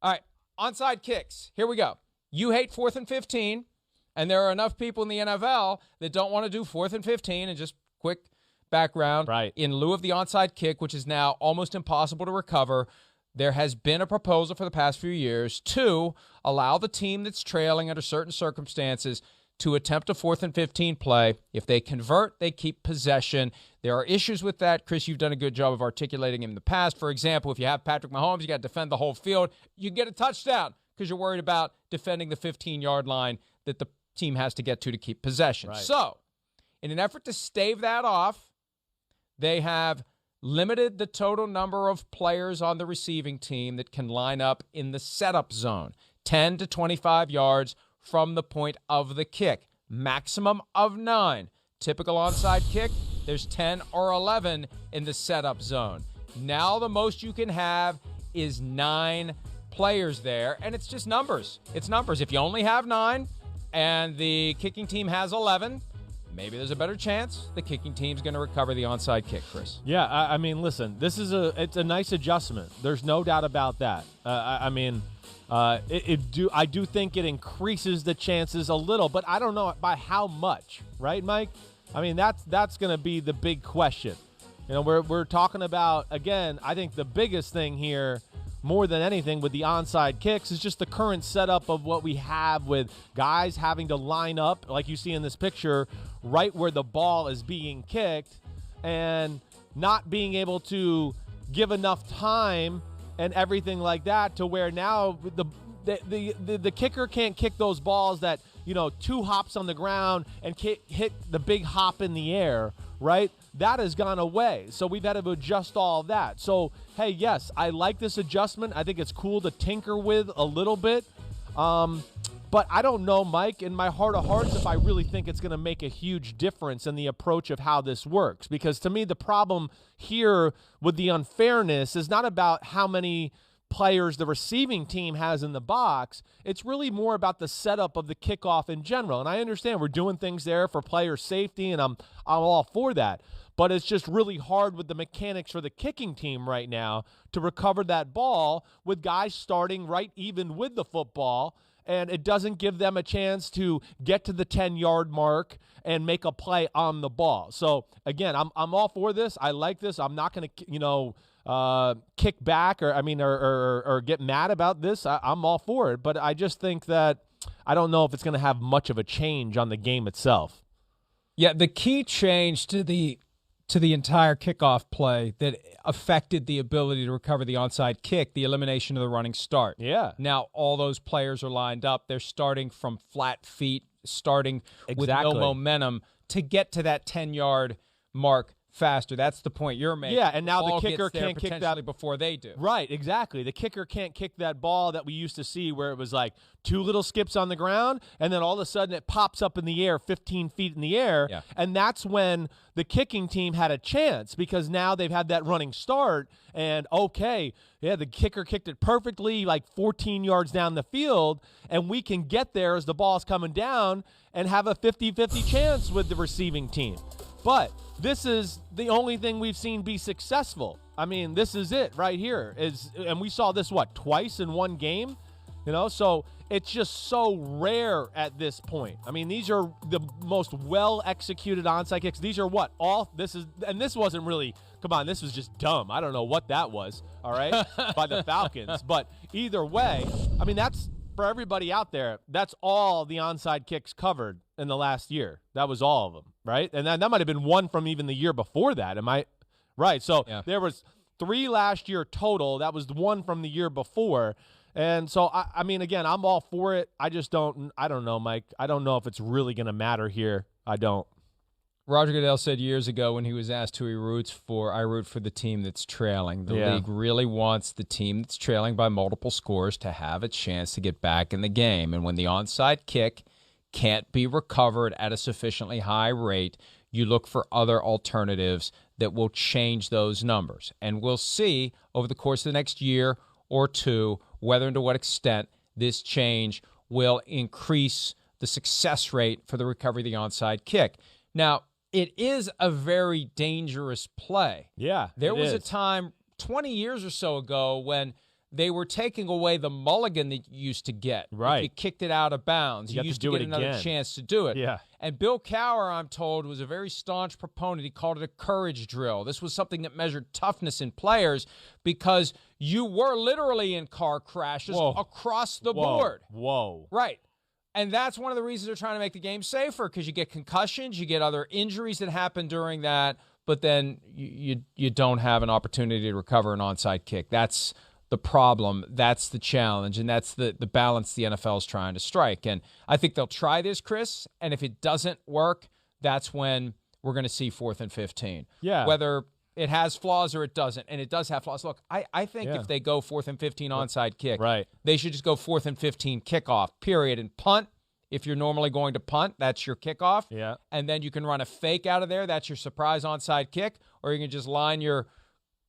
All right, onside kicks. Here we go. You hate 4th and 15, and there are enough people in the NFL that don't want to do 4th and 15. And just quick background. Right. In lieu of the onside kick, which is now almost impossible to recover, there has been a proposal for the past few years to allow the team that's trailing under certain circumstances to attempt a 4th and 15 play. If they convert, they keep possession. There are issues with that. Chris, you've done a good job of articulating in the past. For example, if you have Patrick Mahomes, you got to defend the whole field. You get a touchdown because you're worried about defending the 15-yard line that the team has to get to keep possession. Right. So, in an effort to stave that off, they have limited the total number of players on the receiving team that can line up in the setup zone, 10 to 25 yards from the point of the kick. Maximum of 9. Typical onside kick, there's 10 or 11 in the setup zone. Now the most you can have is 9 players there, and it's just numbers. It's numbers. If you only have 9 and the kicking team has 11, maybe there's a better chance the kicking team's going to recover the onside kick, Chris. Yeah, I mean, listen, it's a nice adjustment. There's no doubt about that. I do think it increases the chances a little, but I don't know by how much, right, Mike? I mean, that's going to be the big question. You know, we're talking about, again, I think the biggest thing here, more than anything with the onside kicks, is just the current setup of what we have with guys having to line up, like you see in this picture, right where the ball is being kicked, and not being able to give enough time and everything like that to where now the kicker can't kick those balls that, 2 hops on the ground and hit the big hop in the air, right? That has gone away. So we've had to adjust all of that. So, hey, yes, I like this adjustment. I think it's cool to tinker with a little bit. But I don't know, Mike, in my heart of hearts, if I really think it's going to make a huge difference in the approach of how this works. Because to me, the problem here with the unfairness is not about how many players the receiving team has in the box. It's really more about the setup of the kickoff in general. And I understand we're doing things there for player safety, and I'm all for that. But it's just really hard with the mechanics for the kicking team right now to recover that ball with guys starting right even with the football, and it doesn't give them a chance to get to the 10-yard mark and make a play on the ball. So, again, I'm all for this. I like this. I'm not going to, kick back or get mad about this. I'm all for it. But I just think that I don't know if it's going to have much of a change on the game itself. Yeah, the key change to the entire kickoff play that affected the ability to recover the onside kick, the elimination of the running start. Yeah. Now all those players are lined up. They're starting from flat feet, starting with no momentum to get to that 10-yard mark faster. That's the point you're making. Yeah, and now the kicker can't kick that before they do. Right, exactly. The kicker can't kick that ball that we used to see where it was like 2 little skips on the ground, and then all of a sudden it pops up in the air 15 feet in the air. Yeah. And that's when the kicking team had a chance, because now they've had that running start, and the kicker kicked it perfectly like 14 yards down the field, and we can get there as the ball's coming down and have a 50-50 chance with the receiving team. But this is the only thing we've seen be successful. I mean, this is it right here. And we saw this, twice in one game? So it's just so rare at this point. I mean, these are the most well-executed onside kicks. These are this wasn't really, this was just dumb. I don't know what that was, all right, by the Falcons. But either way, I mean, that's, for everybody out there, that's all the onside kicks covered in the last year. That was all of them, right? And that might have been one from even the year before that. Am I right? So There was 3 last year total. That was the one from the year before. And so, I mean, again, I'm all for it. I don't know, Mike. I don't know if it's really going to matter here. I don't. Roger Goodell said years ago when he was asked who he roots for, I root for the team that's trailing. The league really wants the team that's trailing by multiple scores to have a chance to get back in the game. And when the onside kick can't be recovered at a sufficiently high rate, you look for other alternatives that will change those numbers. And we'll see over the course of the next year or two whether and to what extent this change will increase the success rate for the recovery of the onside kick. Now, it is a very dangerous play. Yeah, there was a time 20 years or so ago when they were taking away the mulligan that you used to get. Right. If you kicked it out of bounds. You used to get another chance to do it. Yeah. And Bill Cowher, I'm told, was a very staunch proponent. He called it a courage drill. This was something that measured toughness in players because you were literally in car crashes across the board. Whoa. Right. And that's one of the reasons they're trying to make the game safer, because you get concussions, you get other injuries that happen during that, but then you don't have an opportunity to recover an onside kick. That's the problem. That's the challenge, and that's the balance the NFL is trying to strike. And I think they'll try this, Chris, and if it doesn't work, that's when we're going to see 4th and 15. Yeah. Whether it has flaws or it doesn't, and it does have flaws. Look, I think if they go 4th and 15 onside kick, they should just go 4th and 15 kickoff, period, and punt. If you're normally going to punt, that's your kickoff. Yeah. And then you can run a fake out of there. That's your surprise onside kick. Or you can just line your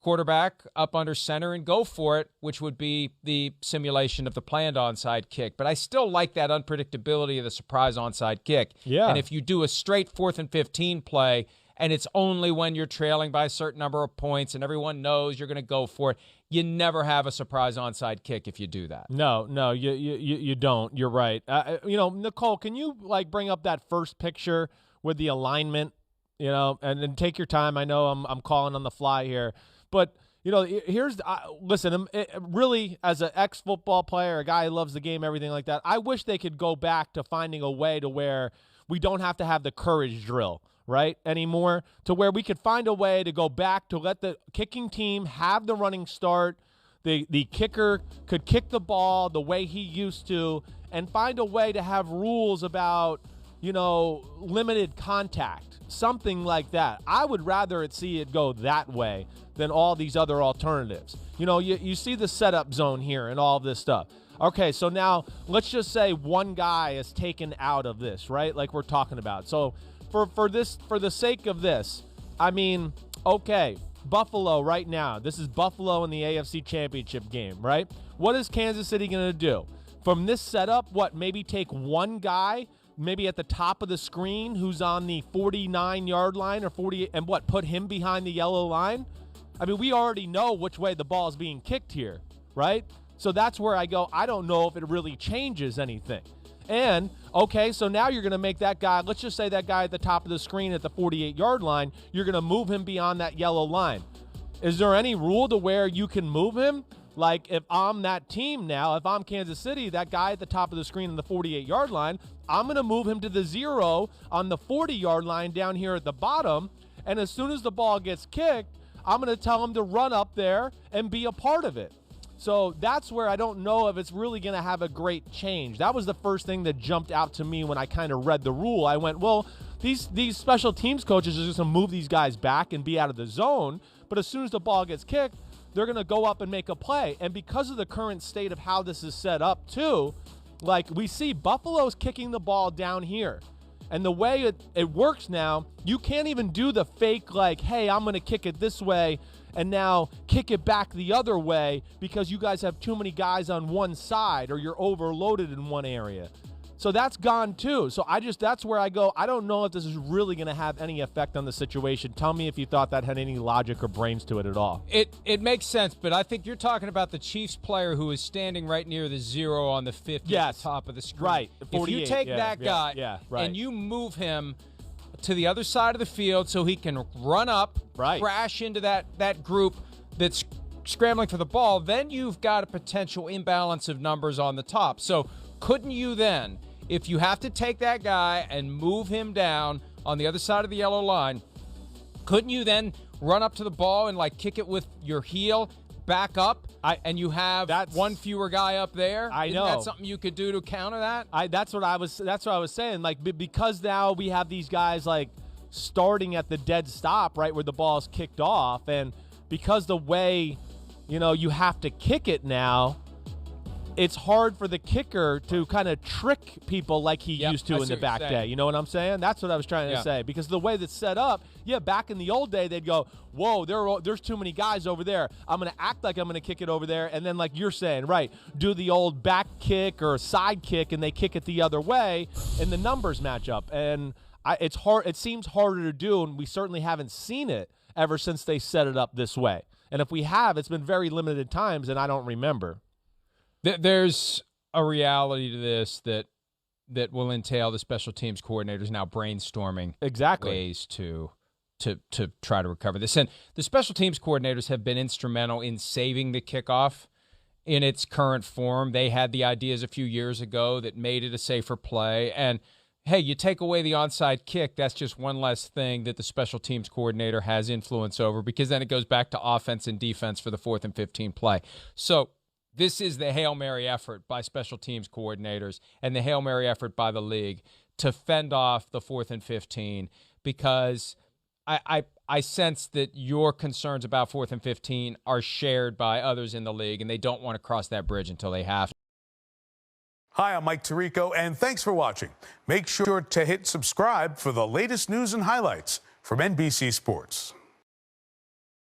quarterback up under center and go for it, which would be the simulation of the planned onside kick. But I still like that unpredictability of the surprise onside kick. Yeah. And if you do a straight 4th and 15 play, and it's only when you're trailing by a certain number of points and everyone knows you're going to go for it, you never have a surprise onside kick if you do that. No, you don't. You're right. Nicole, can you bring up that first picture with the alignment? And take your time. I know I'm calling on the fly here, but here's listen. Really, as an ex-football player, a guy who loves the game, everything like that, I wish they could go back to finding a way to where we don't have to have the courage drill. Right, anymore, to where we could find a way to go back to let the kicking team have the running start. The kicker could kick the ball the way he used to, and find a way to have rules about, limited contact, something like that. I would rather see it go that way than all these other alternatives. You see the setup zone here and all of this stuff. Okay, so now let's just say one guy is taken out of this, right? Like we're talking about. So for the sake of this, I mean, okay, Buffalo right now. This is Buffalo in the AFC Championship game, right? What is Kansas City going to do? From this setup, maybe take one guy, maybe at the top of the screen who's on the 49-yard line or 40, and put him behind the yellow line? I mean, we already know which way the ball is being kicked here, right? So that's where I go, I don't know if it really changes anything. And, okay, so now you're going to make that guy, let's just say that guy at the top of the screen at the 48-yard line, you're going to move him beyond that yellow line. Is there any rule to where you can move him? Like, if I'm that team now, if I'm Kansas City, that guy at the top of the screen on the 48-yard line, I'm going to move him to the 0 on the 40-yard line down here at the bottom, and as soon as the ball gets kicked, I'm going to tell him to run up there and be a part of it. So that's where I don't know if it's really going to have a great change. That was the first thing that jumped out to me when I kind of read the rule. I went, well, these special teams coaches are just going to move these guys back and be out of the zone. But as soon as the ball gets kicked, they're going to go up and make a play. And because of the current state of how this is set up too, like we see Buffalo's kicking the ball down here. And the way it works now, you can't even do the fake hey, I'm going to kick it this way and now kick it back the other way because you guys have too many guys on one side or you're overloaded in one area. So that's gone too. So that's where I go, I don't know if this is really going to have any effect on the situation. Tell me if you thought that had any logic or brains to it at all. It makes sense, but I think you're talking about the Chiefs player who is standing right near the 0 on the 50 at the top of the screen. Right. If you take that guy and you move him to the other side of the field so he can run up, crash into that group that's scrambling for the ball, then you've got a potential imbalance of numbers on the top. So couldn't you then, if you have to take that guy and move him down on the other side of the yellow line, couldn't you then run up to the ball and kick it with your heel back up and you have one fewer guy up there? Isn't that something you could do to counter that? That's what I was saying. Because now we have these guys starting at the dead stop, right where the ball is kicked off, and because the way you have to kick it now, it's hard for the kicker to kind of trick people like he used to in the back day. You know what I'm saying? That's what I was trying to say. Because the way that's set up, back in the old day, they'd go, whoa, there's too many guys over there. I'm going to act like I'm going to kick it over there. And then, like you're saying, do the old back kick or side kick, and they kick it the other way, and the numbers match up. And it seems harder to do, and we certainly haven't seen it ever since they set it up this way. And if we have, it's been very limited times, and I don't remember. There's a reality to this that will entail the special teams coordinators now brainstorming ways to try to recover this. And the special teams coordinators have been instrumental in saving the kickoff in its current form. They had the ideas a few years ago that made it a safer play. And, hey, you take away the onside kick, that's just one less thing that the special teams coordinator has influence over, because then it goes back to offense and defense for the 4th and 15 play. So this is the Hail Mary effort by special teams coordinators and the Hail Mary effort by the league to fend off the 4th and 15, because I sense that your concerns about 4th and 15 are shared by others in the league, and they don't want to cross that bridge until they have to. Hi, I'm Mike Tirico, and thanks for watching. Make sure to hit subscribe for the latest news and highlights from NBC Sports.